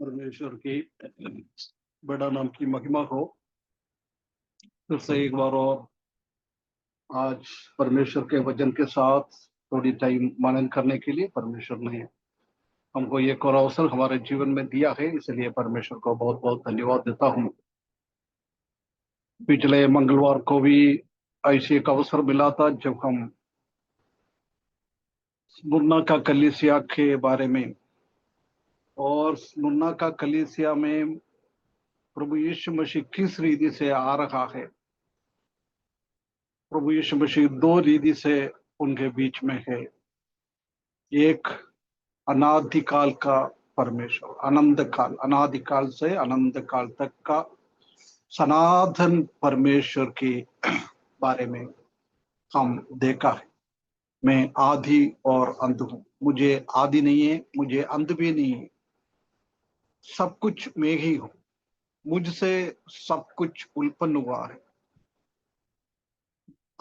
परमेश्वर की बड़ा नाम की महिमा हो। फिर से एक बार और आज परमेश्वर के वचन के साथ थोड़ी टाइम मनन करने के लिए परमेश्वर ने हमको ये और अवसर हमारे जीवन में दिया है, इसलिए परमेश्वर को बहुत बहुत धन्यवाद देता हूँ। पिछले मंगलवार को भी ऐसी एक अवसर मिला था जब हम स्मुरना का कलीसिया के बारे में और स्मुरना का कलीसिया में प्रभु यीशु मसीह किस रीति से आ रहा है। प्रभु यीशु मसीह दो रीति से उनके बीच में है। एक अनादिकाल का परमेश्वर, अनादिकाल से अनंत काल तक का सनातन परमेश्वर के बारे में हम देखा है। मैं आदि और अंत हूँ, मुझे आदि नहीं है, मुझे अंत भी नहीं है, सब कुछ मैं ही हूँ, मुझसे सब कुछ उत्पन्न हुआ है,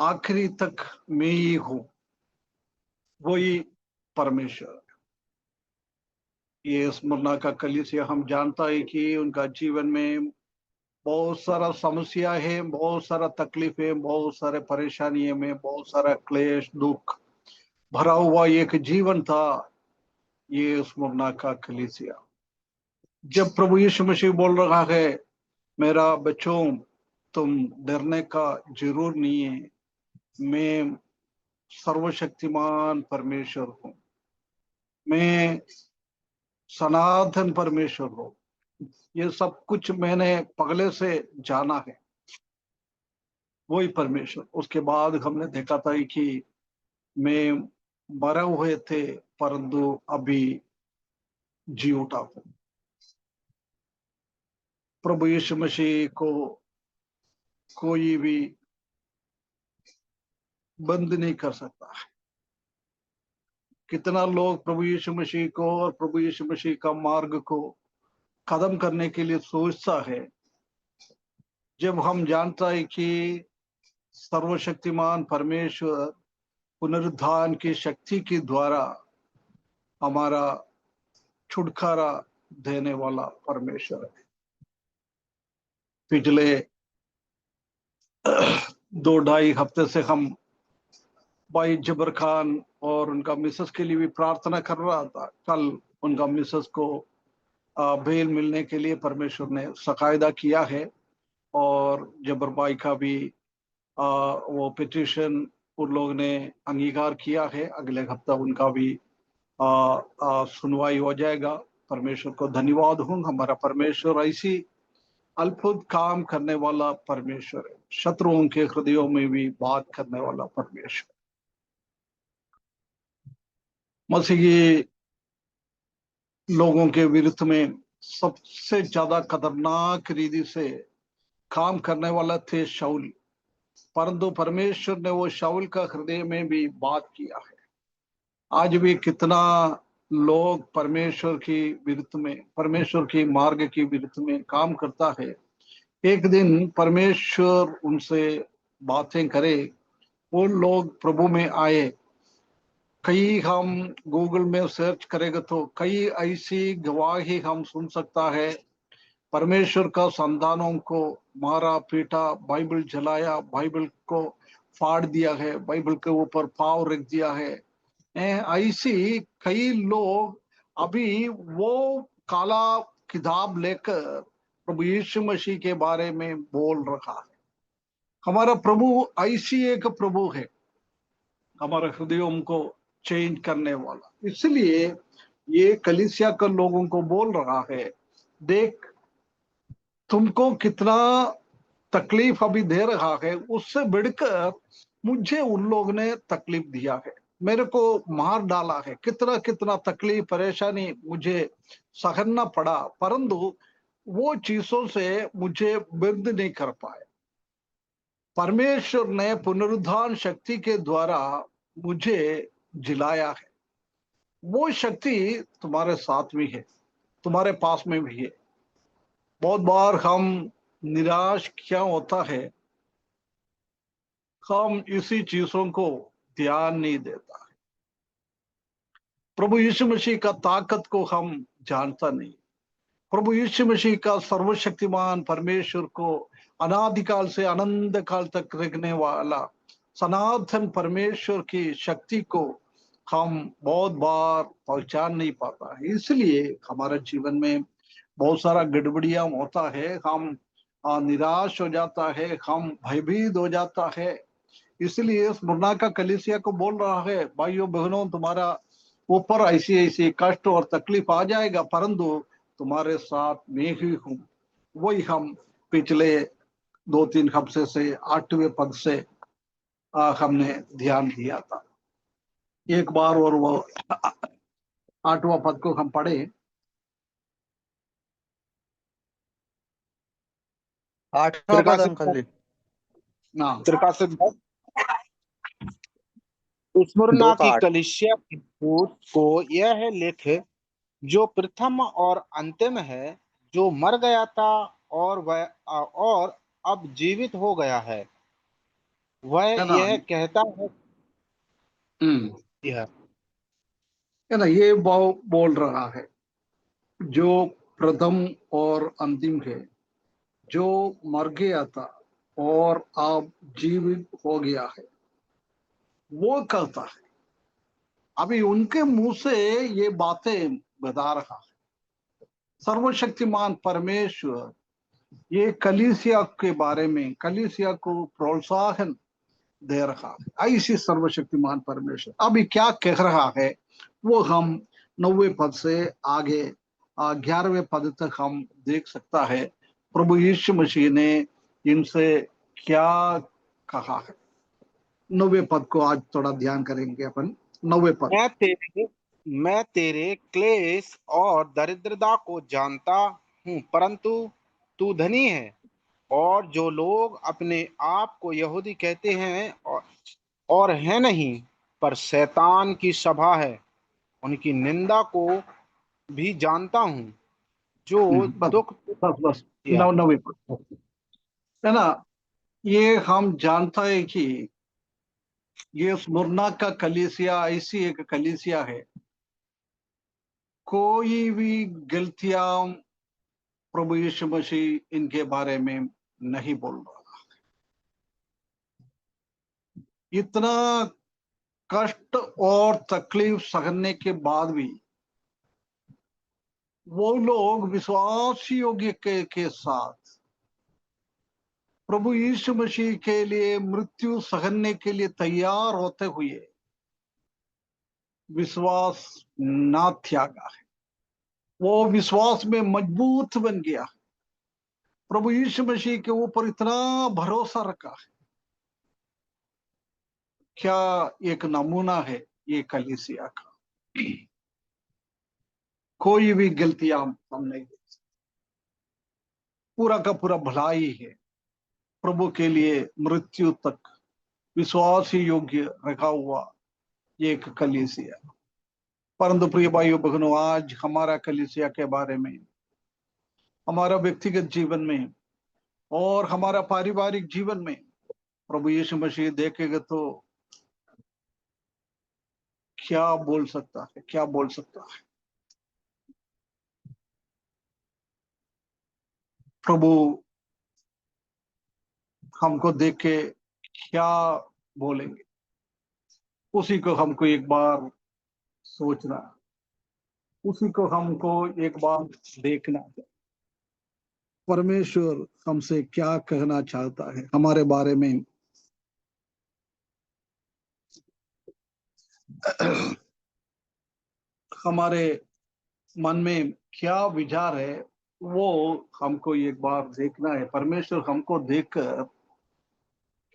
आखिरी तक मैं ही हूँ, वही परमेश्वर। ये स्मरणा का कलीसिया हम जानता है कि उनका जीवन में बहुत सारा समस्या है, बहुत सारा तकलीफ है, बहुत सारे परेशानियों में बहुत सारा क्लेश दुख भरा हुआ एक जीवन था ये स्मरणा का कलीसिया। जब प्रभु यीशु मसीह बोल रहा है, मेरा बच्चों तुम डरने का जरूर नहीं है, मैं सर्वशक्तिमान परमेश्वर हूँ, मैं सनातन परमेश्वर हूँ, ये सब कुछ मैंने पहले से जाना है, वही परमेश्वर। उसके बाद हमने देखा था कि मैं मरे हुए थे परंतु अभी जी उठा हूं। प्रभु यीशु मसीह को कोई भी बंद नहीं कर सकता है। कितना लोग प्रभु यीशु मसीह को और प्रभु यीशु मसीह का मार्ग को खत्म करने के लिए सोचता है, जब हम जानता है कि सर्वशक्तिमान परमेश्वर पुनरुद्धान की शक्ति के द्वारा हमारा छुटकारा देने वाला परमेश्वर है। पिछले 2-2.5 हफ्ते से हम भाई जबर खान और उनका मिसेस के लिए भी प्रार्थना कर रहा था। कल उनका मिसेस को बेल मिलने के लिए परमेश्वर ने सकायदा किया है और जबर भाई का भी वो पिटिशन उन लोग ने अंगीकार किया है। अगले हफ्ता उनका भी सुनवाई हो जाएगा। परमेश्वर को धन्यवाद हूँ। हमारा परमेश्वर ऐसी अद्भुत काम करने वाला परमेश्वर है, शत्रुओं के हृदयों में भी बात करने वाला परमेश्वर। मसीही लोगों के विरुद्ध में सबसे ज्यादा खतरनाक रीति से काम करने वाला थे शाऊल, परंतु परमेश्वर ने वो शाऊल का हृदय में भी बात किया है। आज भी कितना लोग परमेश्वर की विरुद्ध में, परमेश्वर की मार्ग की विरुद्ध में काम करता है। एक दिन परमेश्वर उनसे बातें करे, वो लोग प्रभु में आए। कई हम गूगल में सर्च करेंगे तो कई ऐसी गवाही हम सुन सकता है। परमेश्वर का संतानों को मारा पीटा, बाइबल जलाया, बाइबल को फाड़ दिया है, बाइबल के ऊपर पाव रख दिया है। ऐसी कई लोग अभी वो काला किताब लेकर प्रभु यीशु मसीह के बारे में बोल रहा है। हमारा प्रभु ऐसी एक प्रभु है, हमारे हृदयों को चेंज करने वाला। इसलिए ये कलीसिया के लोगों को बोल रहा है, देख तुमको कितना तकलीफ अभी दे रहा है, उससे बढ़कर मुझे उन लोग ने तकलीफ दिया है, मेरे को मार डाला है, कितना कितना तकलीफ परेशानी मुझे सहना पड़ा, परंतु वो चीजों से मुझे बंद नहीं कर पाए। परमेश्वर ने पुनरुद्धान शक्ति के द्वारा मुझे जिलाया है। वो शक्ति तुम्हारे साथ भी है, तुम्हारे पास में भी है। बहुत बार हम निराश क्या होता है, हम इसी चीजों को ध्यान नहीं देता है। प्रभु यीशु मसीह का ताकत को हम जानता नहीं। प्रभु यीशु मसीह का सर्वशक्तिमान परमेश्वर को अनादिकाल से अनंत काल तक रहने वाला सनातन परमेश्वर की शक्ति को हम बहुत बार पहचान नहीं पाता है। इसलिए हमारे जीवन में बहुत सारा गड़बड़ियां होता है, हम निराश हो जाता है, हम भयभीत हो जाता है। इसलिए स्मुरना का कलीसिया को बोल रहा है, भाइयों बहनों, तुम्हारा ऊपर ऐसी ऐसी कष्ट और तकलीफ आ जाएगा, परंतु तुम्हारे साथ मैं ही हूं। वही हम पिछले 2-3 हफ्ते से 8वें पद से हमने ध्यान दिया था। एक बार और वो 8वां पद को हम पढ़े। 8वां पद अंकल जी। हाँ, प्रकाशित स्मुरना की कलीसिया के दूत को यह है लेख जो प्रथम और अंतिम है, जो मर गया था और अब जीवित हो गया है, वह है ना। यह कहता है यह है ना, ये बोल रहा है जो प्रथम और अंतिम है, जो मर गया था और अब जीवित हो गया है, वो कहता है। अभी उनके मुंह से ये बातें बता रहा है सर्वशक्तिमान परमेश्वर। ये कलीसिया के बारे में, कलीसिया को प्रोत्साहन दे रहा है, ऐसी सर्वशक्तिमान परमेश्वर अभी क्या कह रहा है वो हम 9वें पद से आगे 11वें पद तक हम देख सकता है। प्रभु यीशु मसीह ने इनसे क्या कहा है। 9वें पद को आज थोड़ा ध्यान करेंगे अपन। 9वें पद। मैं तेरे क्लेश और दरिद्रता को जानता हूँ, परंतु तू धनी है, और जो लोग अपने आप को यहूदी कहते हैं और है नहीं, पर शैतान की सभा है, उनकी निंदा को भी जानता हूँ, जो बस दुख बस बस किया। 9वें पद, है ना। ये हम जानता है कि ये स्मुरना का कलीसिया ऐसी एक कलीसिया है, कोई भी गलतियां प्रभु यीशु मसीह इनके बारे में नहीं बोल रहा। इतना कष्ट और तकलीफ सहने के बाद भी वो लोग विश्वास योग्य के साथ प्रभु यीशु मसीह के लिए मृत्यु सहने के लिए तैयार होते हुए विश्वास ना त्यागा है। वो विश्वास में मजबूत बन गया, प्रभु यीशु मसीह के ऊपर इतना भरोसा रखा है। क्या एक नमूना है ये कलीसिया का। कोई भी गलतियां हम नहीं देख सकते, पूरा का पूरा भलाई है। प्रभु के लिए मृत्यु तक विश्वास ही योग्य रखा हुआ ये एक कलीसिया। परंतु प्रिय भाइयों बहनों, आज हमारा कलीसिया के बारे में, हमारा व्यक्तिगत जीवन में और हमारा पारिवारिक जीवन में प्रभु यीशु मसीह देखेगा तो क्या बोल सकता है, क्या बोल सकता है। प्रभु हमको देख के क्या बोलेंगे, उसी को हमको एक बार सोचना, उसी को हमको एक बार देखना है। परमेश्वर हमसे क्या कहना चाहता है हमारे बारे में। हमारे मन में क्या विचार है वो हमको एक बार देखना है। परमेश्वर हमको देखकर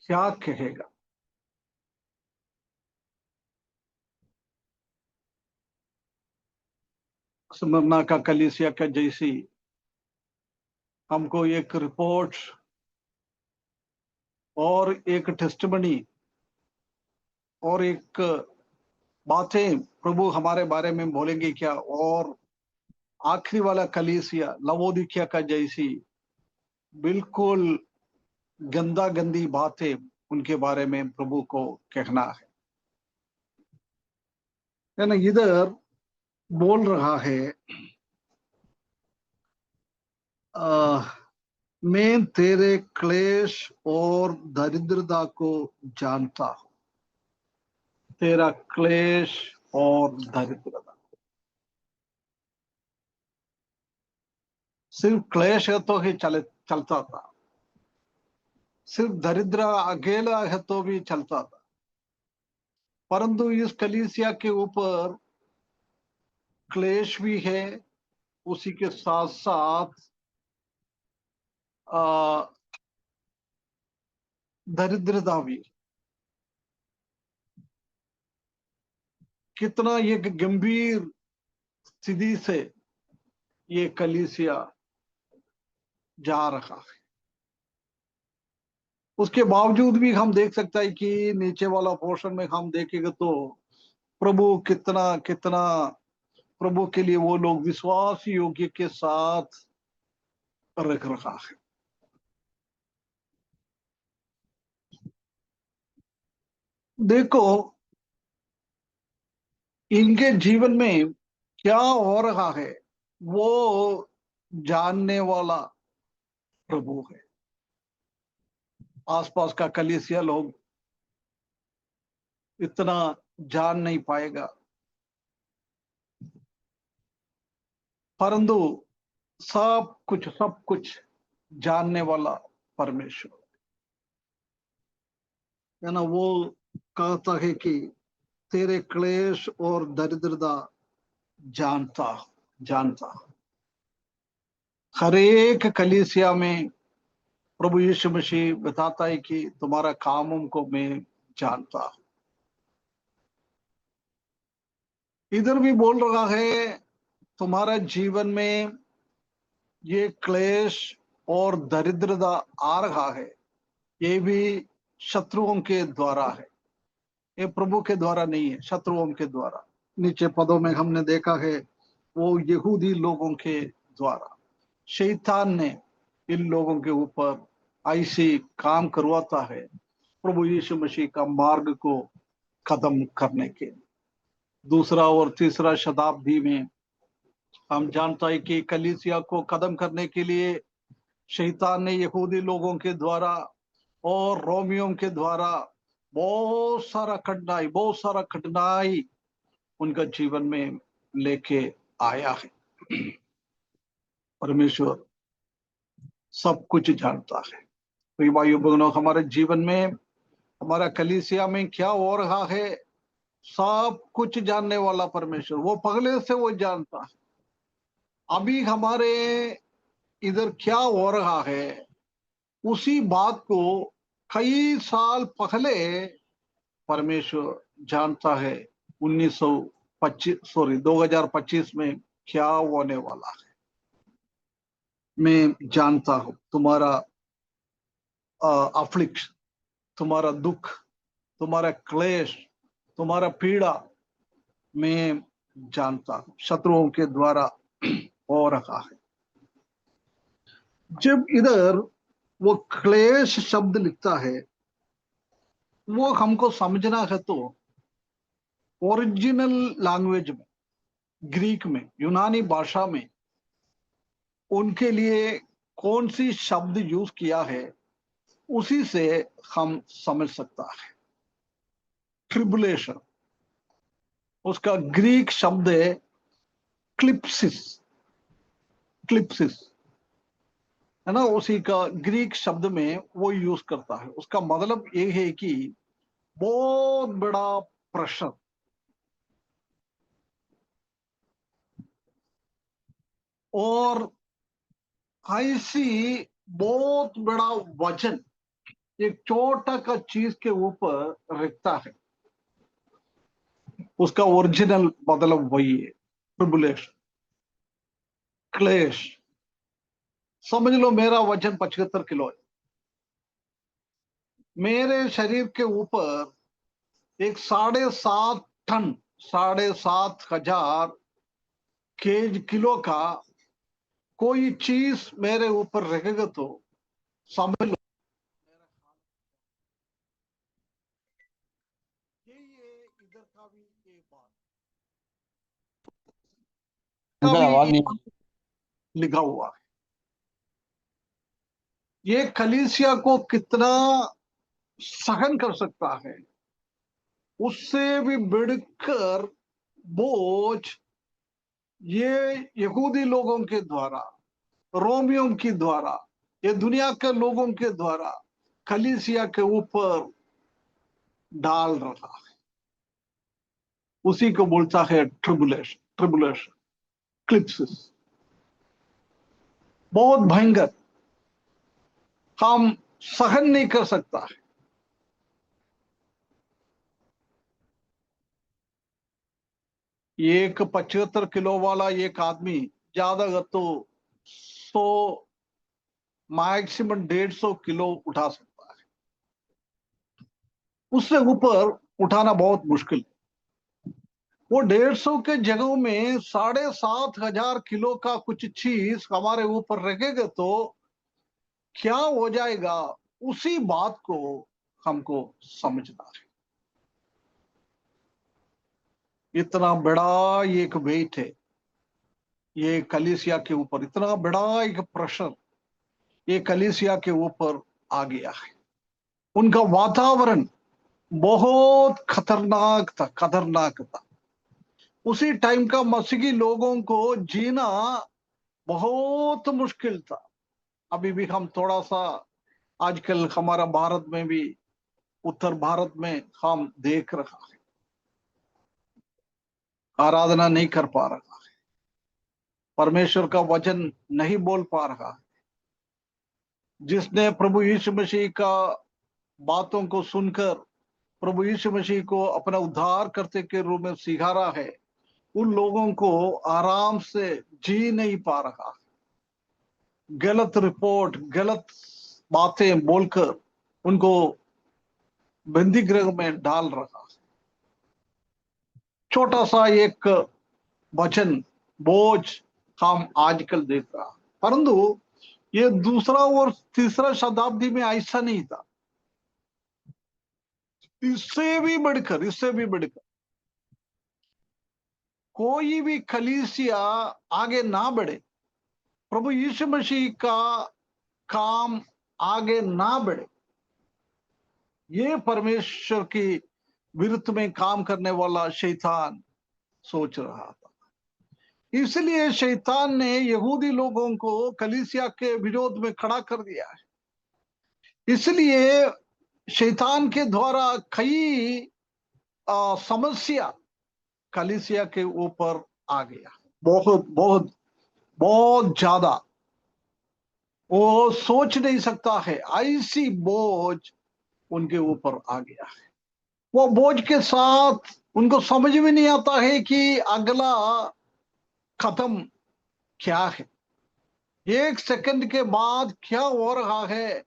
क्या कहेगा। स्मरना का कलीसिया का जैसी हमको एक रिपोर्ट और एक टेस्टिमनी और एक बातें प्रभु हमारे बारे में बोलेंगे क्या, और आखिरी वाला कलीसिया लवोदिकिया का जैसी बिल्कुल गंदा गंदी बातें उनके बारे में प्रभु को कहना है ना। इधर बोल रहा है मैं तेरे क्लेश और दरिद्रता को जानता हूं। तेरा क्लेश और दरिद्रता, सिर्फ क्लेश है तो ही चलता था, सिर्फ दरिद्र अकेला है तो भी चलता था, परंतु इस कलीसिया के ऊपर क्लेश भी है, उसी के साथ साथ दरिद्रता भी। कितना ये गंभीर स्थिति से ये कलीसिया जा रहा है, उसके बावजूद भी हम देख सकते हैं कि नीचे वाला पोर्शन में हम देखेंगे तो प्रभु कितना कितना, प्रभु के लिए वो लोग विश्वास योग्य के साथ रख रखा है। देखो इनके जीवन में क्या हो रहा है वो जानने वाला प्रभु है। आसपास का कलीसिया लोग इतना जान नहीं पाएगा, परंतु सब कुछ जानने वाला परमेश्वर है ना। वो कहता है कि तेरे क्लेश और दरिद्रता जानता जानता। हर एक कलीसिया में प्रभु यीशु मसीह बताता है कि तुम्हारा कामों को मैं जानता हूं। इधर भी बोल रहा है तुम्हारा जीवन में ये क्लेश और दरिद्रता आ रहा है, ये भी शत्रुओं के द्वारा है, ये प्रभु के द्वारा नहीं है, शत्रुओं के द्वारा। नीचे पदों में हमने देखा है वो यहूदी लोगों के द्वारा शैतान ने इन लोगों के ऊपर ऐसी काम करवाता है प्रभु यीशु मसीह का मार्ग को खत्म करने के। दूसरा और तीसरा शताब्दी में हम जानता है कि कलीसिया को खत्म करने के लिए शैतान ने यहूदी लोगों के द्वारा और रोमियों के द्वारा बहुत सारा कठिनाई उनका जीवन में लेके आया है। परमेश्वर सब कुछ जानता है। तो भाइयों बहनों, हमारे जीवन में, हमारा कलीसिया में क्या हो रहा है, सब कुछ जानने वाला परमेश्वर वो पहले से वो जानता है। अभी हमारे इधर क्या हो रहा है उसी बात को कई साल पहले परमेश्वर जानता है। 2025 में क्या होने वाला है मैं जानता हूं। तुम्हारा अफ्लिक्शन, तुम्हारा दुख, तुम्हारा क्लेश, तुम्हारा पीड़ा मैं जानता हूं, शत्रुओं के द्वारा हो रहा है। जब इधर वो क्लेश शब्द लिखता है वो हमको समझना है तो ओरिजिनल लैंग्वेज में, ग्रीक में, यूनानी भाषा में उनके लिए कौन सी शब्द यूज किया है उसी से हम समझ सकता है। ट्रिबुलेशन, उसका ग्रीक शब्द है क्लिप्सिस। क्लिप्सिस है ना, उसी का ग्रीक शब्द में वो यूज करता है। उसका मतलब ये है कि बहुत बड़ा प्रेशर और ऐसी बहुत बड़ा वजन एक छोटा का चीज के ऊपर रखता है। उसका ओरिजिनल मतलब वही है, ट्रिबुलेशन, क्लेश। समझ लो मेरा वजन 75 किलो है, मेरे शरीर के ऊपर एक 7.5 टन, 7,500 किलो का कोई चीज मेरे ऊपर रखेगा तो समझ लो ये इधर का भी एक बात का अंकल आवाज भी नहीं। लिखा हुआ है। ये कलीसिया को कितना सहन कर सकता है, उससे भी बढ़कर बोझ ये यहूदी लोगों के द्वारा, रोमियों के द्वारा, ये दुनिया के लोगों के द्वारा कलीसिया के ऊपर डाल रहा है। उसी को बोलता है ट्रिबुलेशन, ट्रिबुलेशन, क्लिप्सिस। बहुत भयंकर, हम सहन नहीं कर सकता है। एक 75 किलो वाला एक आदमी ज्यादा तो 100, मैक्सिमम 150 किलो उठा सकता है। उससे ऊपर उठाना बहुत मुश्किल है। वो 150 के जगह में 7,500 किलो का कुछ चीज हमारे ऊपर रखेगा तो क्या हो जाएगा, उसी बात को हमको समझना है। इतना बड़ा एक वेट है ये कलीसिया के ऊपर, इतना बड़ा एक प्रेशर ये कलीसिया के ऊपर आ गया है। उनका वातावरण बहुत खतरनाक था, खतरनाक था। उसी टाइम का मसीही लोगों को जीना बहुत मुश्किल था। अभी भी हम थोड़ा सा आजकल हमारा भारत में भी, उत्तर भारत में हम देख रहा है, आराधना नहीं कर पा रहा है, परमेश्वर का वचन नहीं बोल पा रहा है। जिसने प्रभु यीशु मसीह का बातों को सुनकर प्रभु यीशु मसीह को अपना उद्धार करते के रूप में सिखारा है, उन लोगों को आराम से जी नहीं पा रहा। गलत रिपोर्ट, गलत बातें बोलकर उनको बंदी गृह में डाल रहा। छोटा सा एक वचन बोझ हम आजकल देख रहा, परंतु ये दूसरा और तीसरा शताब्दी में ऐसा नहीं था। इससे भी बढ़कर, इससे भी बढ़कर कोई भी कलीसिया आगे ना बढ़े, प्रभु यीशु मसीह का काम आगे ना बढ़े, ये परमेश्वर की विरुद्ध में काम करने वाला शैतान सोच रहा था। इसलिए शैतान ने यहूदी लोगों को कलीसिया के विरोध में खड़ा कर दिया है। इसलिए शैतान के द्वारा कई समस्या कलीसिया के ऊपर आ गया, बहुत बहुत बहुत ज्यादा। वो सोच नहीं सकता है, ऐसी बोझ उनके ऊपर आ गया है। वो बोझ के साथ उनको समझ में नहीं आता है कि अगला कदम क्या है, एक सेकंड के बाद क्या हो रहा है,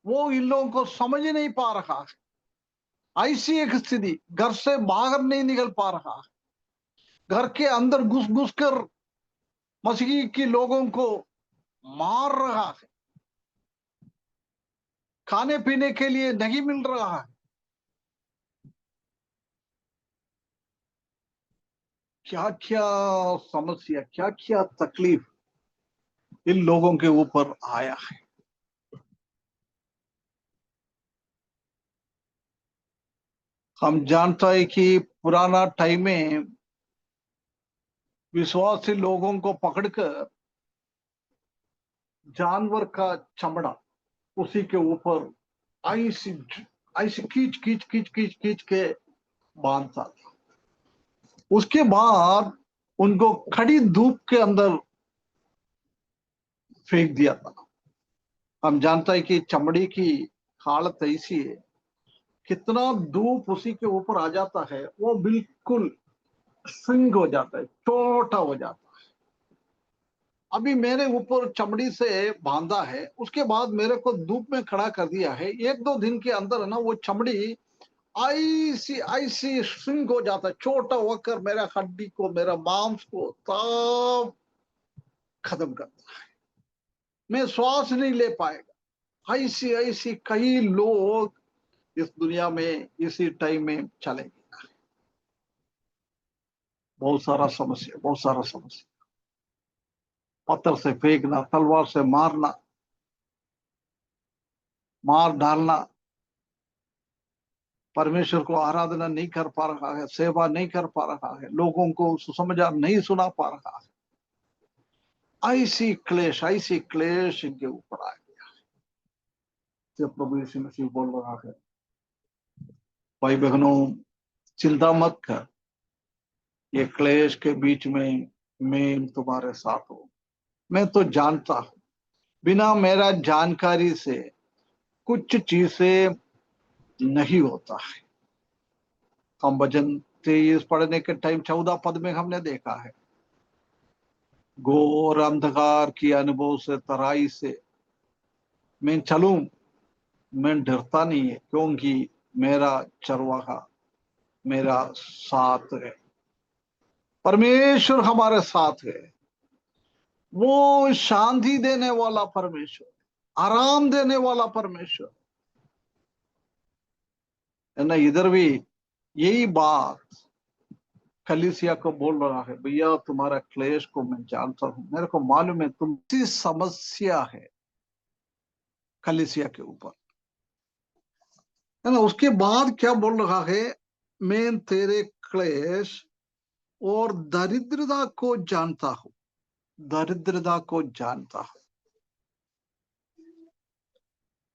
वो इन लोगों को समझ नहीं पा रहा है। ऐसी एक स्थिति, घर से बाहर नहीं निकल पा रहा, घर के अंदर घुस घुस कर मसीह के लोगों को मार रहा है, खाने पीने के लिए नहीं मिल रहा है। क्या क्या समस्या, क्या क्या तकलीफ इन लोगों के ऊपर आया है। हम जानता है कि पुराना टाइम में विश्वासी लोगों को पकड़कर जानवर का चमड़ा उसी के ऊपर ऐसी ऐसी खींच खींच खींच खींच खींच के बांधता था। उसके बाद उनको खड़ी धूप के अंदर फेंक दिया था। हम जानता है कि चमड़ी की हालत ऐसी है, कितना धूप उसी के ऊपर आ जाता है, वो बिल्कुल सिंग हो जाता है, छोटा हो जाता है। अभी मेरे ऊपर चमड़ी से बांधा है, उसके बाद मेरे को धूप में खड़ा कर दिया है, 1-2 दिन के अंदर है ना वो चमड़ी ऐसी ऐसी श्रिंक हो जाता है, छोटा होकर मेरा हड्डी को, मेरा मांस को सब खत्म करता है। मैं श्वास नहीं ले पाएगा। ऐसी ऐसी कई लोग इस दुनिया में इसी टाइम में चले गए। बहुत सारा समस्या, बहुत सारा समस्या। पत्थर से फेंकना, तलवार से मारना, मार डालना, परमेश्वर को आराधना नहीं कर पा रहा है, सेवा नहीं कर पा रहा है, लोगों को सुसमाचार नहीं सुना पा रहा है, ऐसी क्लेश इनके ऊपर आ गया। जब प्रभु यीशु मसीह बोल रहा है, भाई बहनों चिंता मत कर, ये क्लेश के बीच में मैं तुम्हारे साथ हूं। मैं तो जानता हूं, बिना मेरा जानकारी से कुछ चीजें नहीं होता है। हम भजन 23 पढ़ने के टाइम 14 पद में हमने देखा है, घोर अंधकार की अनुभव से तराई से मैं चलूं, मैं डरता नहीं है, क्योंकि मेरा चरवाहा मेरा साथ है। परमेश्वर हमारे साथ है, वो शांति देने वाला परमेश्वर, आराम देने वाला परमेश्वर है ना। इधर भी यही बात कलीसिया को बोल रहा है, भैया तुम्हारा क्लेश को मैं जानता हूं, मेरे को मालूम है तुमसी समस्या है कलीसिया के ऊपर, है ना। उसके बाद क्या बोल रहा है, मैं तेरे क्लेश और दरिद्रता को जानता हूं, दरिद्रता को जानता हूं।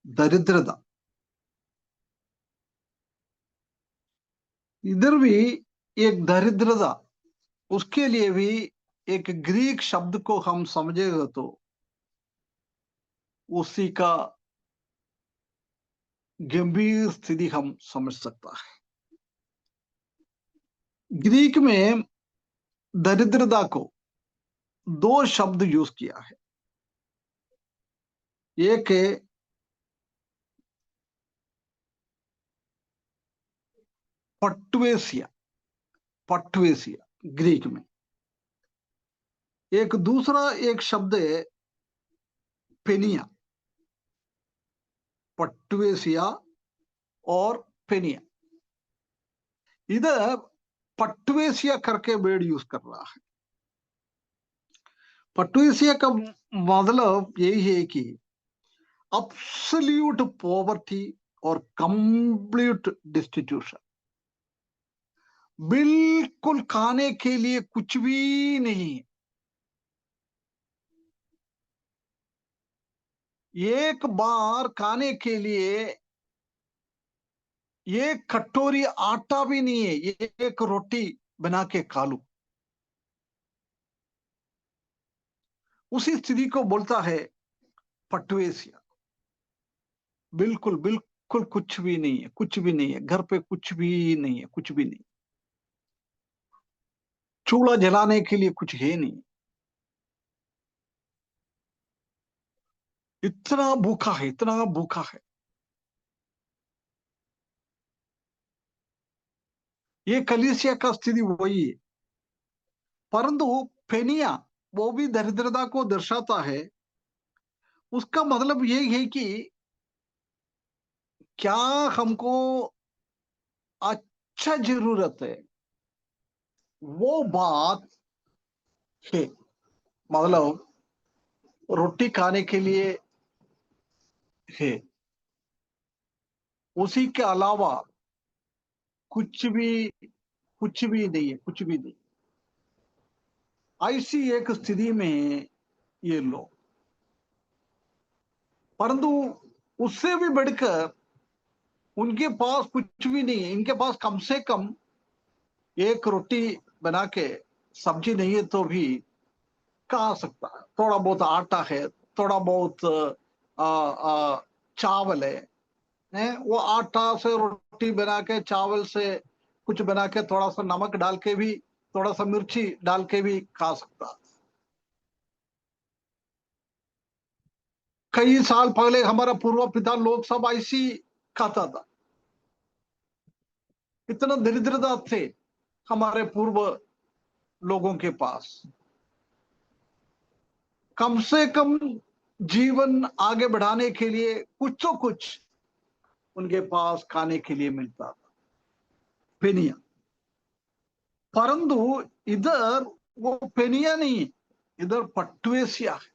दरिद्रता, इधर भी एक दरिद्रता, उसके लिए भी एक ग्रीक शब्द को हम समझेगा तो उसी का गंभीर स्थिति हम समझ सकता है। ग्रीक में दरिद्रता को दो शब्द यूज किया है। एक है पट्वेसिया, पट्वेसिया ग्रीक में। एक दूसरा एक शब्द है पेनिया, पट्वेसिया और पेनिया। इधर पट्वेसिया करके वर्ड यूज कर रहा है। पट्वेसिया का मतलब यही है कि अब्सोल्यूट पॉवर्टी और कंप्लीट डिस्टिट्यूशन, बिल्कुल खाने के लिए कुछ भी नहीं है। एक बार खाने के लिए एक कटोरी आटा भी नहीं है, ये एक रोटी बना के खा लूं, उसी स्थिति को बोलता है पटवेसिया। बिल्कुल बिल्कुल कुछ भी नहीं है, कुछ भी नहीं है, घर पे कुछ भी नहीं है, कुछ भी नहीं, चूल्हा जलाने के लिए कुछ है नहीं, इतना भूखा है, इतना भूखा है। ये कलीसिया का स्थिति वही है। परंतु फेनिया वो भी दरिद्रता को दर्शाता है। उसका मतलब यही है कि क्या हमको अच्छा जरूरत है, वो बात है। मतलब रोटी खाने के लिए है, उसी के अलावा कुछ भी, कुछ भी नहीं है, कुछ भी नहीं। ऐसी एक स्थिति में ये लोग, परंतु उससे भी बढ़कर उनके पास कुछ भी नहीं है। इनके पास कम से कम एक रोटी बना के, सब्जी नहीं है तो भी खा सकता है, थोड़ा बहुत आटा है, थोड़ा बहुत चावल है, वो आटा से रोटी बना के, चावल से कुछ बना के, थोड़ा सा नमक डाल के भी, थोड़ा सा मिर्ची डाल के भी खा सकता है। कई साल पहले हमारा पूर्व पिता लोग सब ऐसी खाता था, इतना दरिद्रता थे हमारे पूर्व लोगों के पास। कम से कम जीवन आगे बढ़ाने के लिए कुछ तो कुछ उनके पास खाने के लिए मिलता था, पेनिया। परंतु इधर वो पेनिया नहीं, इधर पट्वेसिया है।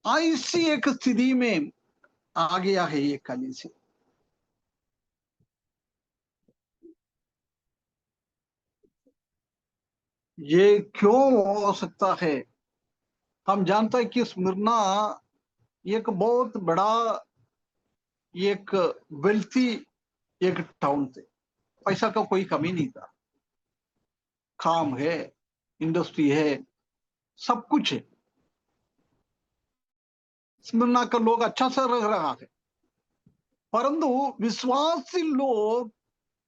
ऐसी एक स्थिति में आ गया है ये कलीसिया। ये क्यों हो सकता है? हम जानते हैं कि स्मिरना एक बहुत बड़ा, एक वेल्थी एक टाउन थे। पैसा का कोई कमी नहीं था, काम है, इंडस्ट्री है, सब कुछ है। स्मिरना का लोग अच्छा से रह रहा है, परंतु विश्वासी लोग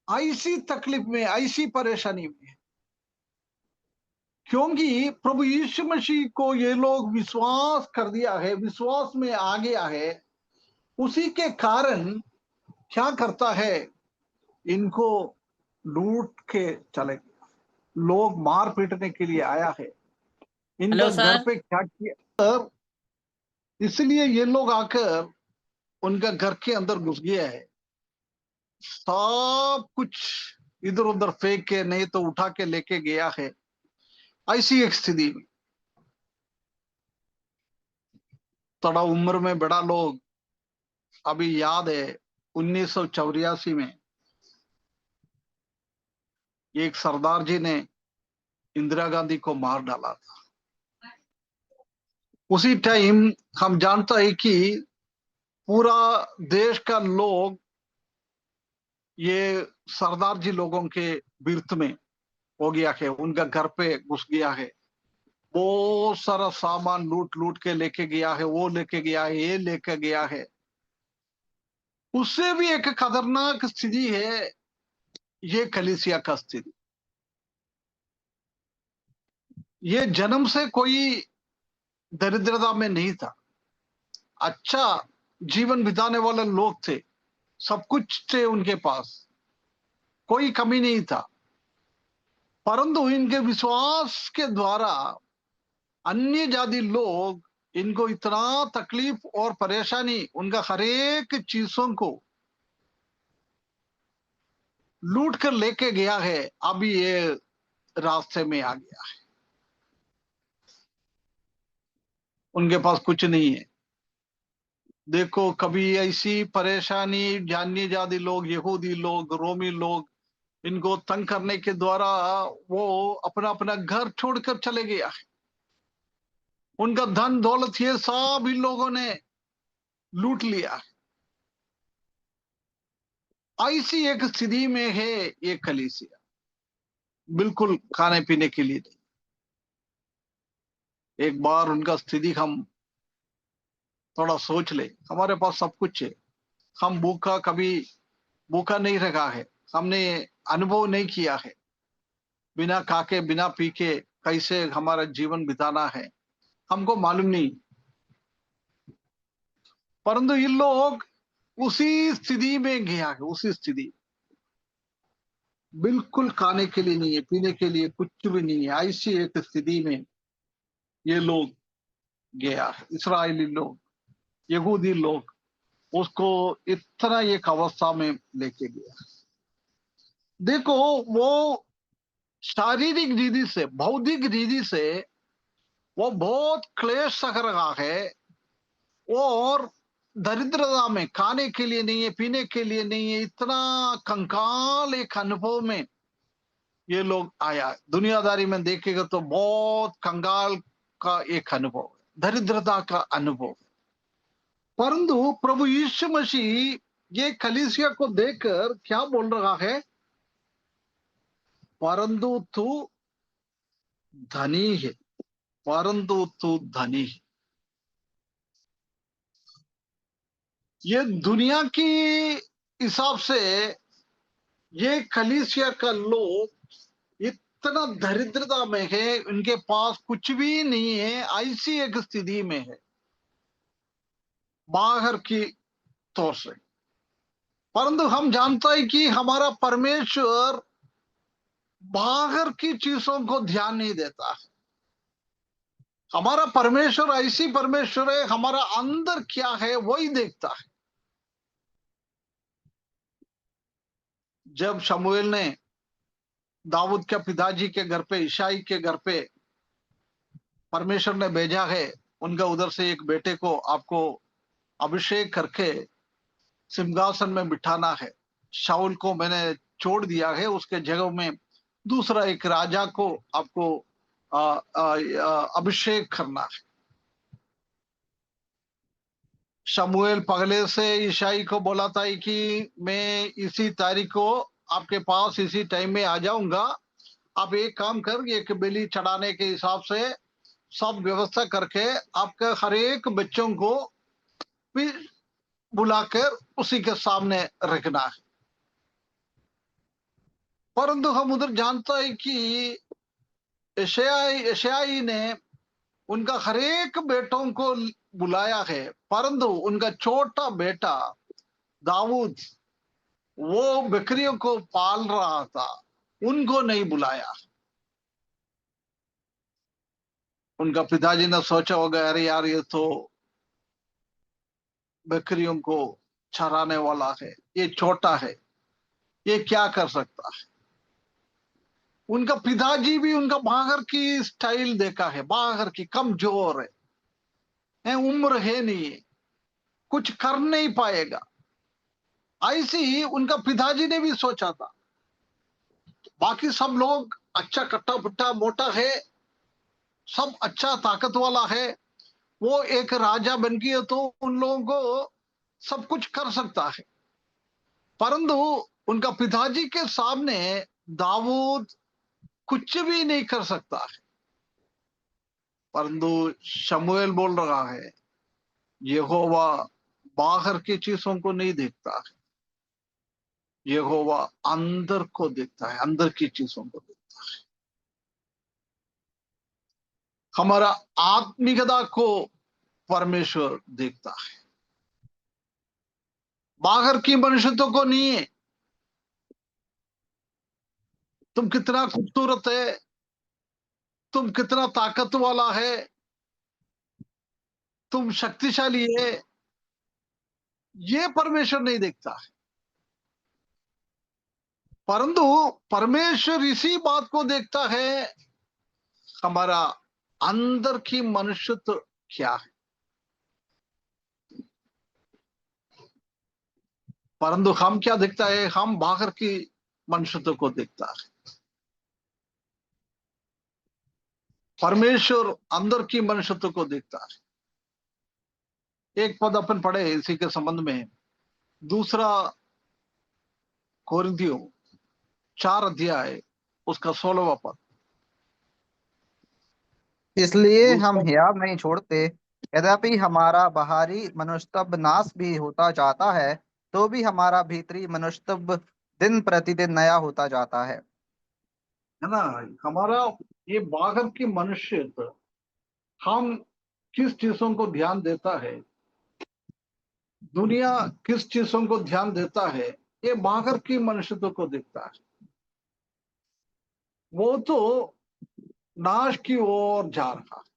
ऐसी तकलीफ में, ऐसी परेशानी में है, क्योंकि प्रभु यीशु मसीह को ये लोग विश्वास कर दिया है, विश्वास में आ गया है। उसी के कारण क्या करता है, इनको लूट के चले गए। लोग मार पीटने के लिए आया है, हेलो इनका घर सर। पे क्या किया, इसलिए ये लोग आकर उनका घर के अंदर घुस गया है। सब कुछ इधर उधर फेंक के, नहीं तो उठा के लेके गया है। ऐसी एक स्थिति में थोड़ा उम्र में बड़ा लोग, अभी याद है 1984 में एक सरदार जी ने इंदिरा गांधी को मार डाला था। उसी टाइम हम जानता है कि पूरा देश का लोग ये सरदार जी लोगों के विरुद्ध में हो गया है, उनका घर पे घुस गया है, बहुत सारा सामान लूट लूट के लेके गया है, वो लेके गया है, ये लेके गया है। उससे भी एक खतरनाक स्थिति है ये कलीसिया का स्थिति। ये जन्म से कोई दरिद्रता में नहीं था, अच्छा जीवन बिताने वाले लोग थे, सब कुछ थे उनके पास, कोई कमी नहीं था। परंतु इनके विश्वास के द्वारा अन्य जाति लोग इनको इतना तकलीफ और परेशानी, उनका हर एक चीजों को लूट कर लेके गया है। अभी ये रास्ते में आ गया है, उनके पास कुछ नहीं है। देखो, कभी ऐसी परेशानी जानी जाति लोग, यहूदी लोग, रोमी लोग इनको तंग करने के द्वारा वो अपना अपना घर छोड़कर चले गया है। उनका धन दौलत ये सब इन लोगों ने लूट लिया है। ऐसी एक स्थिति में है ये कलीसिया, बिल्कुल खाने पीने के लिए नहीं। एक बार उनका स्थिति हम थोड़ा सोच ले, हमारे पास सब कुछ है, हम भूखा कभी भूखा नहीं रखा है, हमने अनुभव नहीं किया है बिना खा के बिना पी के कैसे हमारा जीवन बिताना है, हमको मालूम नहीं। परंतु ये लोग उसी स्थिति में गया है, उसी स्थिति, बिल्कुल खाने के लिए नहीं है, पीने के लिए कुछ भी नहीं है, ऐसी एक स्थिति में ये लोग गया है। इसराइली लोग, यहूदी लोग उसको इतना एक अवस्था में लेके गया। देखो, वो शारीरिक रीति से, बौद्धिक रीति से वो बहुत क्लेश सह रहा है, और दरिद्रता में, खाने के लिए नहीं है, पीने के लिए नहीं है, इतना कंकाल एक अनुभव में ये लोग आया। दुनियादारी में देखेगा तो बहुत कंगाल का एक अनुभव, दरिद्रता का अनुभव। परंतु प्रभु यीशु मसीह ये कलीसिया को देखकर क्या बोल रहा है, परंतु तू धनी है, परंतु तू धनी है। ये दुनिया की हिसाब से ये कलीसिया का लोग इतना दरिद्रता में है, उनके पास कुछ भी नहीं है, ऐसी एक स्थिति में है बाहर की तौर से। परंतु हम जानते हैं कि हमारा परमेश्वर बाहर की चीजों को ध्यान नहीं देता है। हमारा परमेश्वर ऐसी परमेश्वर है, हमारा अंदर क्या है वही देखता है। जब शमूएल ने दाऊद के पिताजी के घर पे, ईशाई के घर पे परमेश्वर ने भेजा है, उनका उधर से एक बेटे को आपको अभिषेक करके सिंहासन में बिठाना है। शाऊल को मैंने छोड़ दिया है, उसके जगह में दूसरा एक राजा को आपको अभिषेक करना है। शमूएल पहले से ईशाई को बोला था कि मैं इसी तारीख को आपके पास इसी टाइम में आ जाऊंगा, आप एक काम कर, एक बलि चढ़ाने के हिसाब से सब व्यवस्था करके आपके हर एक बच्चों को भी बुलाकर उसी के सामने रखना है। परंतु हम उधर जानता है कि यशायाही ने उनका हर एक बेटों को बुलाया है, परंतु उनका छोटा बेटा दाऊद वो बकरियों को पाल रहा था, उनको नहीं बुलाया। उनका पिताजी ने सोचा होगा, अरे यार ये तो बकरियों को चराने वाला है, ये छोटा है, ये क्या कर सकता है। उनका पिताजी भी उनका बाहर की स्टाइल देखा है, बाहर की कमजोर है, उम्र है नहीं, कुछ कर नहीं पाएगा, ऐसी ही उनका पिताजी ने भी सोचा था। बाकी सब लोग अच्छा कट्टा फुट्टा मोटा है, सब अच्छा ताकत वाला है, वो एक राजा बन गया तो उन लोगों को सब कुछ कर सकता है। परंतु उनका पिताजी के सामने दाऊद कुछ भी नहीं कर सकता है। परंतु शमूएल बोल रहा है, यहोवा बाहर की चीजों को नहीं देखता है, यहोवा अंदर को देखता है, अंदर की चीजों को देखता है। हमारा आत्मिकता को परमेश्वर देखता है, बाहर की मनुष्यत्व को नहीं है। तुम कितना खूबसूरत है, तुम कितना ताकत वाला है, तुम शक्तिशाली है, ये परमेश्वर नहीं देखता है। परंतु परमेश्वर इसी बात को देखता है, हमारा अंदर की मनुष्यत्व क्या है। परंतु हम क्या देखता है, हम बाहर की मनुष्यत्व को देखता है। परमेश्वर अंदर की मनुष्यत्व को देखता है। एक पद अपन पढ़े इसी के संबंध में, दूसरा कोरिन्थियों 4 अध्याय उसका 16वां पद। इसलिए हम दूसरा, हियाव नहीं छोड़ते, यद्यपि हमारा बाहरी मनुष्यत्व नाश भी होता जाता है, तो भी हमारा भीतरी मनुष्यत्व दिन प्रतिदिन नया होता जाता है। है ना, हमारा ये बाहर की मनुष्यत्व, हम किस चीजों को ध्यान देता है, दुनिया किस चीजों को ध्यान देता है, ये बाहर की मनुष्यत्व को देखता है। वो तो नाश की ओर जा रहा है।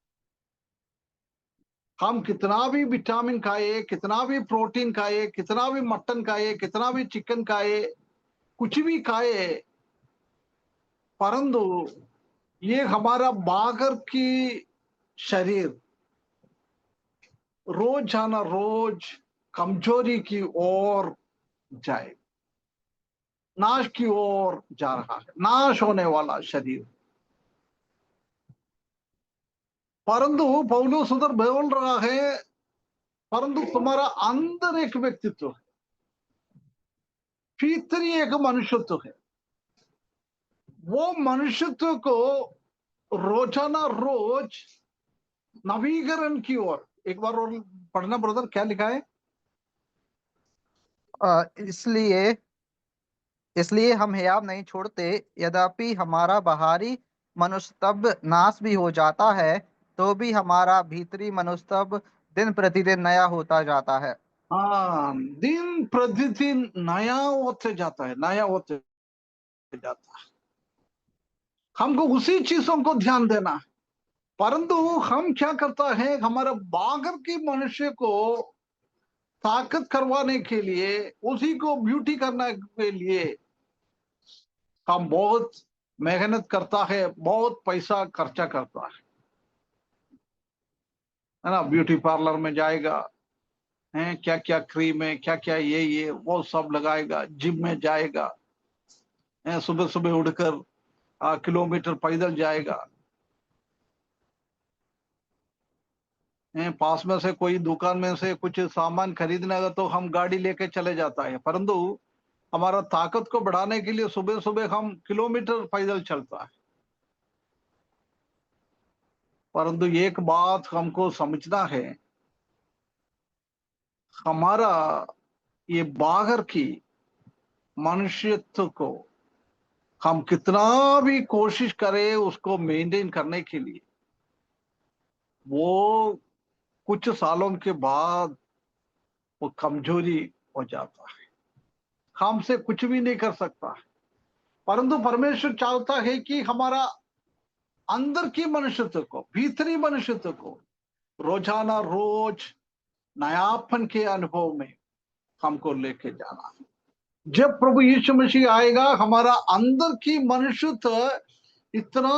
हम कितना भी विटामिन खाए, कितना भी प्रोटीन खाए, कितना भी मटन खाए, कितना भी चिकन खाए, कुछ भी खाए, परंतु ये हमारा बाहर की शरीर रोजाना रोज कमजोरी की ओर जाए, नाश की ओर जा रहा है, नाश होने वाला शरीर। परंतु पौलुस उधर बोल रहा है, परंतु तुम्हारा अंदर एक व्यक्तित्व है, भीतरी एक मनुष्यत्व है। वो मनुष्यत्व को रोजाना रोज नवीकरण की ओर, एक बार और पढ़ना ब्रदर, क्या लिखा है। इसलिए इसलिए हम हियाव नहीं छोड़ते, यद्यपि हमारा बाहरी मनुष्यत्व नाश भी हो जाता है, तो भी हमारा भीतरी मनुष्यत्व दिन प्रतिदिन नया होता जाता है। हाँ, दिन प्रतिदिन नया होते जाता है, नया होते जाता है। हमको उसी चीजों को ध्यान देना है। परंतु हम क्या करता है, हमारा बागर की मनुष्य को ताकत करवाने के लिए, उसी को ब्यूटी करने के लिए हम बहुत मेहनत करता है, बहुत पैसा खर्चा करता है ना। ब्यूटी पार्लर में जाएगा, हैं, क्या क्या क्रीम है, क्या क्या ये वो सब लगाएगा, जिम में जाएगा, सुबह सुबह उठकर किलोमीटर पैदल जाएगा, पास में से कोई दुकान में से कुछ सामान खरीदना है तो हम गाड़ी लेके चले जाता है, परंतु हमारा ताकत को बढ़ाने के लिए सुबह सुबह हम किलोमीटर पैदल चलता है। परंतु एक बात हमको समझना है, हमारा ये बाहर की मनुष्यत्व को हम कितना भी कोशिश करें उसको मेंटेन करने के लिए, वो कुछ सालों के बाद वो कमजोरी हो जाता है, हमसे कुछ भी नहीं कर सकता है। परंतु परमेश्वर चाहता है कि हमारा अंदर की मनुष्यत्व को, भीतरी मनुष्यत्व को रोजाना रोज नयापन के अनुभव में हमको लेके जाना है। जब प्रभु यीशु मसीह आएगा, हमारा अंदर की मनुष्यत्व इतना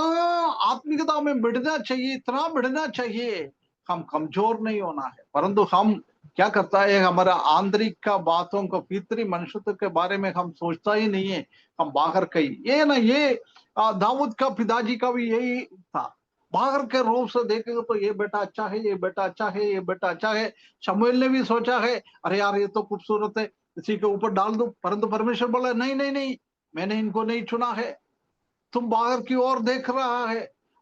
आत्मिकता में बढ़ना चाहिए, इतना बढ़ना चाहिए, हम कमजोर नहीं होना है। परंतु हम क्या करता है, हमारा आंतरिक का बातों को, भीतरी मनुष्यत्व के बारे में हम सोचता ही नहीं है, हम बाहर कहीं ये ना ये दाऊद का पिताजी का भी यही था, बाहर के रूप से देखेंगे तो ये बेटा अच्छा है, ये बेटा अच्छा है, ये बेटा अच्छा है। शमूएल ने भी सोचा है, अरे यार ये तो खूबसूरत है, इसी के ऊपर डाल दो, परंतु परमेश्वर बोला नहीं नहीं नहीं, मैंने इनको नहीं चुना है, तुम बाहर की ओर देख रहा है,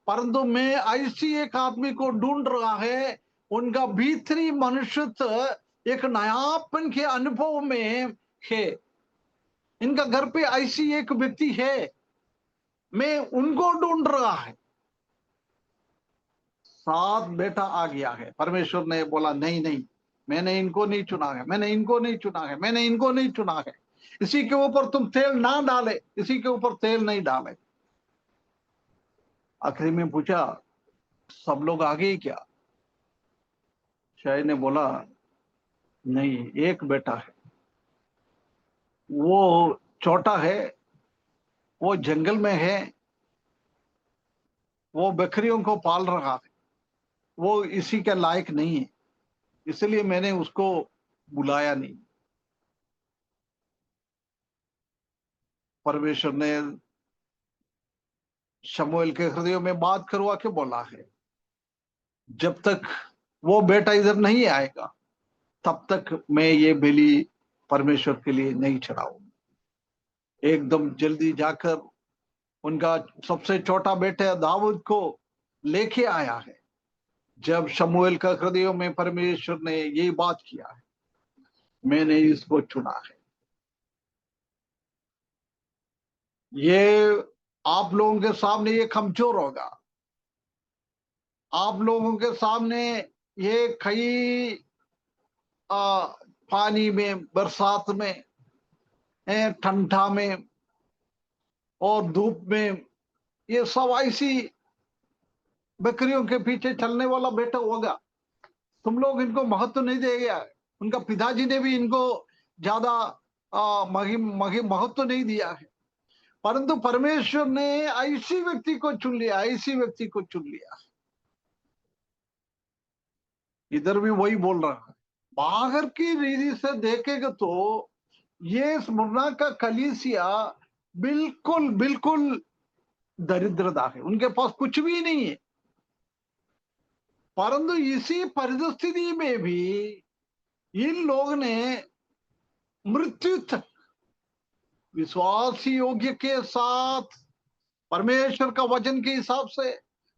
परंतु मैं ऐसी एक आदमी को ढूंढ रहा है, उनका भीतरी मनुष्यत्व एक नयापन के अनुभव में है, इनका घर पे ऐसी एक व्यक्ति है, मैं उनको ढूंढ रहा है। साथ बेटा आ गया है, परमेश्वर ने बोला नहीं नहीं, मैंने इनको नहीं चुना है, मैंने इनको नहीं चुना है, मैंने इनको नहीं चुना है, इसी के ऊपर तुम तेल ना डाले, इसी के ऊपर तेल नहीं डाले। आखिरी में पूछा सब लोग आ गए क्या? शायद ने बोला नहीं, एक बेटा है, वो छोटा है, वो जंगल में है, वो बकरियों को पाल रहा है, वो इसी के लायक नहीं है, इसलिए मैंने उसको बुलाया नहीं। परमेश्वर ने शमूएल के हृदय में बात करवा के बोला है, जब तक वो बेटा इधर नहीं आएगा तब तक मैं ये बलि परमेश्वर के लिए नहीं चढ़ाऊंगा। एकदम जल्दी जाकर उनका सबसे छोटा बेटा दाऊद को लेके आया है। जब शमूएल का हृदय में परमेश्वर ने यही बात किया है, मैंने इसको चुना है। ये आप लोगों के सामने ये कमजोर होगा, आप लोगों के सामने ये कई पानी में, बरसात में, ठंडा में और धूप में, ये सब ऐसी बकरियों के पीछे चलने वाला बेटा होगा। तुम लोग इनको महत्व नहीं देगा, उनका पिताजी ने भी इनको ज्यादा महत्व नहीं दिया है, परंतु परमेश्वर ने ऐसी व्यक्ति को चुन लिया, ऐसी व्यक्ति को चुन लिया। इधर भी वही बोल रहा है, बाहर की रीति से देखेगा तो ये स्मुरना का कलीसिया बिल्कुल बिल्कुल दरिद्रता है, उनके पास कुछ भी नहीं है। परंतु इसी परिस्थिति में भी इन लोग ने मृत्यु तक विश्वास योग्य के साथ, परमेश्वर का वचन के हिसाब से,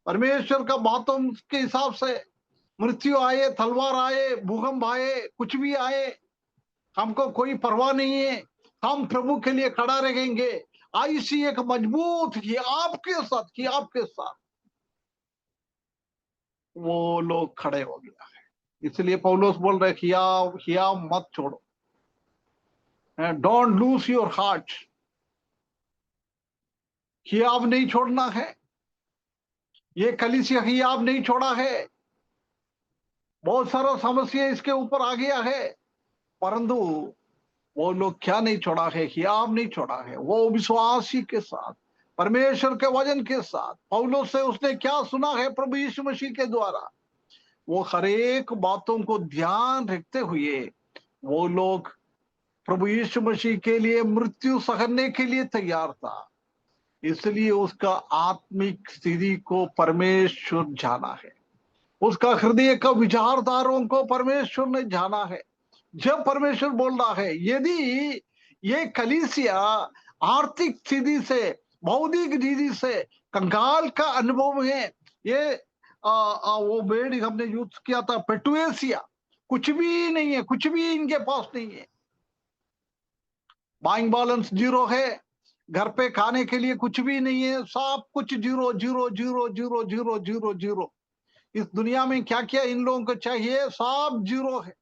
परमेश्वर का बातों के हिसाब से, मृत्यु आए, तलवार आए, भूकंप आए, कुछ भी आए, हमको कोई परवाह नहीं है, हम प्रभु के लिए खड़ा रहेंगे, ऐसी एक मजबूत कि आपके साथ वो लोग खड़े हो गया है। इसलिए पौलुस बोल रहे हिया मत छोड़ो, डोंट लूज योर हार्ट, हियाव नहीं छोड़ना है। ये कलीसिया हियाव नहीं छोड़ा है, बहुत सारा समस्या इसके ऊपर आ गया है, परंतु वो लोग क्या नहीं छोड़ा है, हियाव नहीं छोड़ा है। वो विश्वासी के साथ, परमेश्वर के वचन के साथ, पौलुस से उसने क्या सुना है प्रभु यीशु मसीह के द्वारा, वो हर एक बातों को ध्यान रखते हुए वो लोग प्रभु यीशु मसीह के लिए मृत्यु सहने के लिए तैयार था। इसलिए उसका आत्मिक स्थिति को परमेश्वर जाना है, उसका हृदय का विचारधारों को परमेश्वर ने जाना है। जब परमेश्वर बोल रहा है यदि ये कलीसिया आर्थिक स्थिति से, बौद्धिक स्थिति से कंगाल का अनुभव है, ये वो वर्ड हमने यूज किया था पेटुएसिया, कुछ भी नहीं है, कुछ भी इनके पास नहीं है, बैंक बैलेंस जीरो है, घर पे खाने के लिए कुछ भी नहीं है, सब कुछ zero zero zero zero zero zero zero. इस दुनिया में क्या क्या इन लोगों को चाहिए, सब जीरो है।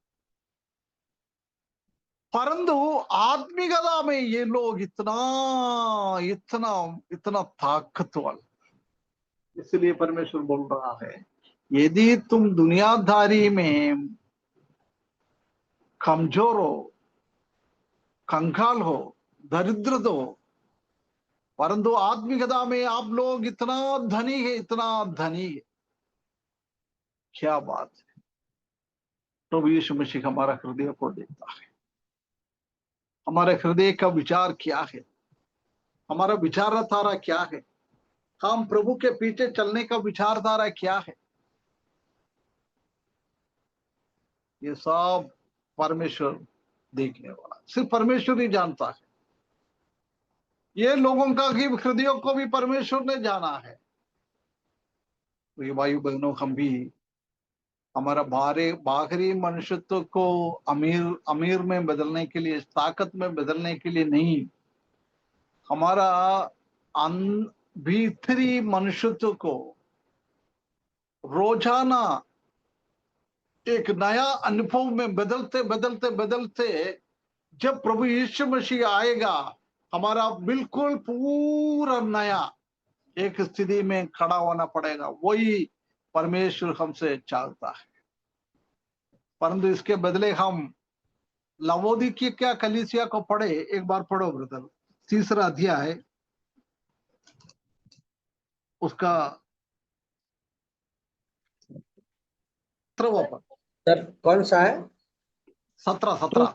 परंतु आत्मिकता में ये लोग इतना इतना इतना ताकतवर। इसलिए परमेश्वर बोल रहा है यदि तुम दुनियादारी में कमजोर हो, कंगाल हो, दरिद्र हो, परंतु आत्मिकता में आप लोग इतना धनी है, इतना धनी है। क्या बात है। प्रभु यीशु मसीह हमारा हृदय को देखता है, हमारे हृदय का विचार क्या है, हमारा विचारधारा क्या है, हम प्रभु के पीछे चलने का विचारधारा क्या है, ये सब परमेश्वर देखने वाला, सिर्फ परमेश्वर ही जानता है। ये लोगों का भी हृदयों को भी परमेश्वर ने जाना है। तो ये भाई बहनों, हम भी हमारा बाहरी मनुष्यत्व को अमीर में बदलने के लिए, ताकत में बदलने के लिए नहीं, हमारा भीतरी मनुष्यत्व को रोजाना एक नया अनुभव में बदलते बदलते बदलते जब प्रभु यीशु मसीह आएगा, हमारा बिल्कुल पूरा नया एक स्थिति में खड़ा होना पड़ेगा। वही परमेश्वर हमसे चाहता है। परंतु इसके बदले हम लवोदिकीय कलीसिया को पढ़े, एक बार पढ़ो ब्रदर, 3रा अध्याय उसका 17वां पद। सर कौन सा है? 17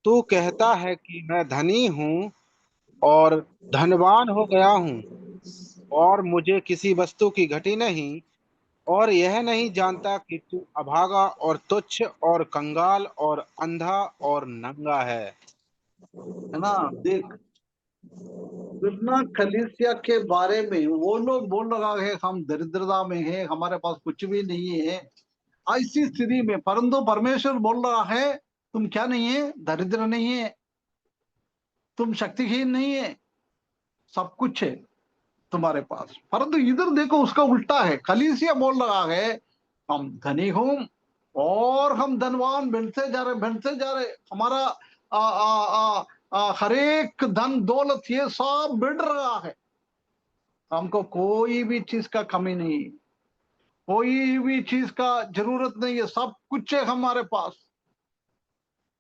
तू कहता है कि मैं धनी हूँ और धनवान हो गया हूँ और मुझे किसी वस्तु की घटी नहीं, और यह नहीं जानता कि तू अभागा और तुच्छ और कंगाल और अंधा और नंगा है ना। देख, बिना कलीसिया के बारे में वो लोग बोल रहा है हम दरिद्रता में है, हमारे पास कुछ भी नहीं है, ऐसी स्थिति में, परंतु परमेश्वर बोल रहा है तुम क्या नहीं है, दरिद्र नहीं है, तुम शक्तिहीन नहीं है, सब कुछ है तुम्हारे पास। परंतु इधर देखो उसका उल्टा है, कलीसिया बोल रहा है हम धनी हूं और हम धनवान बनते जा रहे, हमारा हर एक धन दौलत ये सब बढ़ रहा है, हमको कोई भी चीज का कमी नहीं, कोई भी चीज का जरूरत नहीं है, सब कुछ है हमारे पास।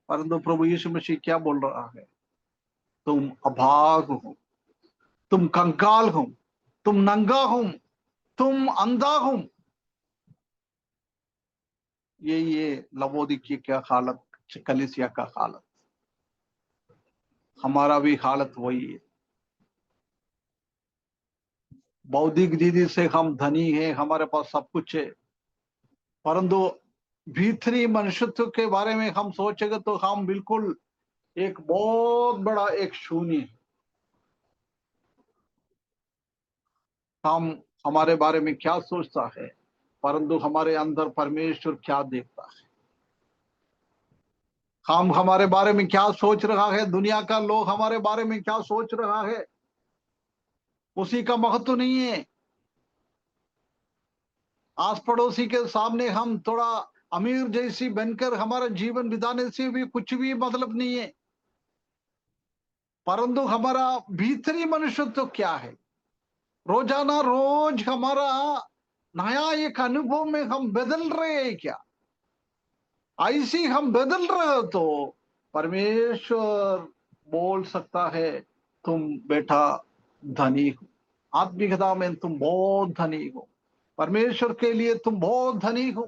परंतु प्रभु यीशु मसीह क्या बोल रहा है, तुम अभाग हो, तुम कंकाल हो, तुम नंगा हो, तुम अंधा हो। ये लवोदिकीय क्या हालत, कलीसिया का हालत, हमारा भी हालत वही है। बौद्धिक दीदी से हम धनी है, हमारे पास सब कुछ है, परंतु भीतरी मनुष्यत्व के बारे में हम सोचेंगे तो हम बिल्कुल एक बहुत बड़ा एक शून्य है। हम हमारे बारे में क्या सोचता है, परंतु हमारे अंदर परमेश्वर क्या देखता है, हम हमारे बारे में क्या सोच रहा है, दुनिया का लोग हमारे बारे में क्या सोच रहा है, उसी का महत्व नहीं है। आस पड़ोसी के सामने हम थोड़ा अमीर जैसी बनकर हमारा जीवन बिताने से भी कुछ भी मतलब नहीं है, परंतु हमारा भीतरी मनुष्यत्व क्या है, रोजाना रोज हमारा नया एक अनुभव में हम बदल रहे हैं क्या, ऐसी हम बदल रहे हो तो परमेश्वर बोल सकता है तुम बेटा धनी हो, आत्मिकता में तुम बहुत धनी हो, परमेश्वर के लिए तुम बहुत धनी हो,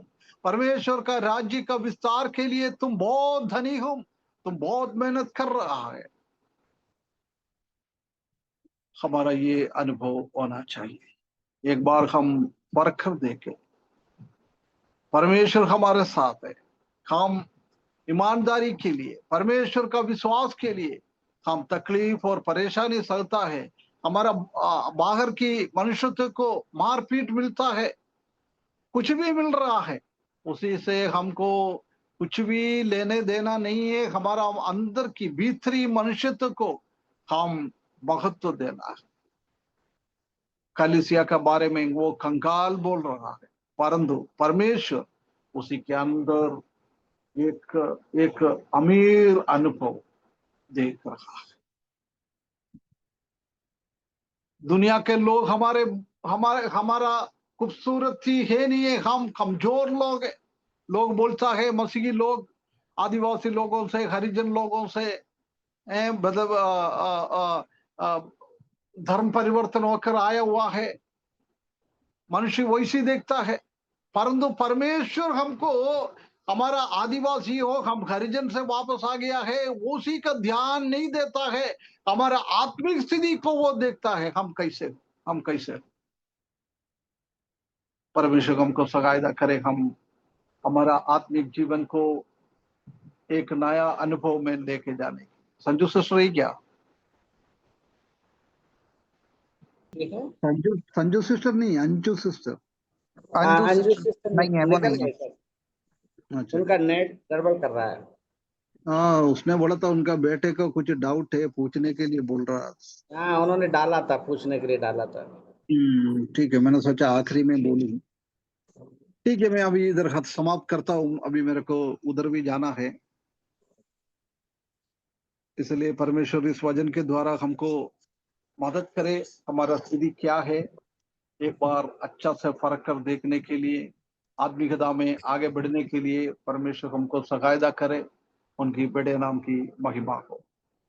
परमेश्वर का राज्य का विस्तार के लिए तुम बहुत धनी हो, तुम बहुत मेहनत कर रहा है। हमारा ये अनुभव होना चाहिए। एक बार हम परख कर देखें, परमेश्वर हमारे साथ है। हम ईमानदारी के लिए, परमेश्वर का विश्वास के लिए हम तकलीफ और परेशानी सहता है। हमारा बाहर की मनुष्यत्व को मारपीट मिलता है, कुछ भी मिल रहा है, उसी से हमको कुछ भी लेने देना नहीं है। हमारा अंदर की भीतरी मनुष्यत्व को हम महत्व देना है। कलीसिया के बारे में वो कंगाल बोल रहा है, परंतु परमेश्वर उसी के अंदर एक अमीर अनुभव देख रहा है। दुनिया के लोग हमारे हमारे हमारा खूबसूरती है नहीं है, हम कमजोर लोग हैं। लोग बोलता है मसीही लोग आदिवासी लोगों से, हरिजन लोगों से मतलब धर्म परिवर्तन होकर आया हुआ है, मनुष्य वैसी देखता है। परंतु परमेश्वर हमको, हमारा आदिवासी हो, हम हरिजन से वापस आ गया है, उसी का ध्यान नहीं देता है। हमारा आत्मिक स्थिति को वो देखता है, हम कैसे परमेश्वर हमको सहायता करे, हम हमारा आत्मिक जीवन को एक नया अनुभव में लेके जाने। संजू सिस्टर रही क्या? संजू सिस्टर नहीं, Anju sister. Anju Anju sister sister नहीं है, वो निकल नहीं है। गए सर, अच्छा, उनका नेट गड़बड़ कर रहा है। हाँ, उसने बोला था उनका बेटे को कुछ डाउट है, पूछने के लिए बोल रहा। हाँ, उन्होंने डाला था, पूछने के लिए डाला था। ठीक है, मैंने सोचा आखिरी में बोलूं। ठीक है, मैं अभी इधर हाथ समाप्त करता हूँ, अभी मेरे को उधर भी जाना है। इसलिए परमेश्वर इस वचन के द्वारा हमको मदद करे, हमारा स्थिति क्या है एक बार अच्छा से फर्क कर देखने के लिए, आत्मिकता में आगे बढ़ने के लिए परमेश्वर हमको सहायता करे। उनकी बड़े नाम की महिमा हो।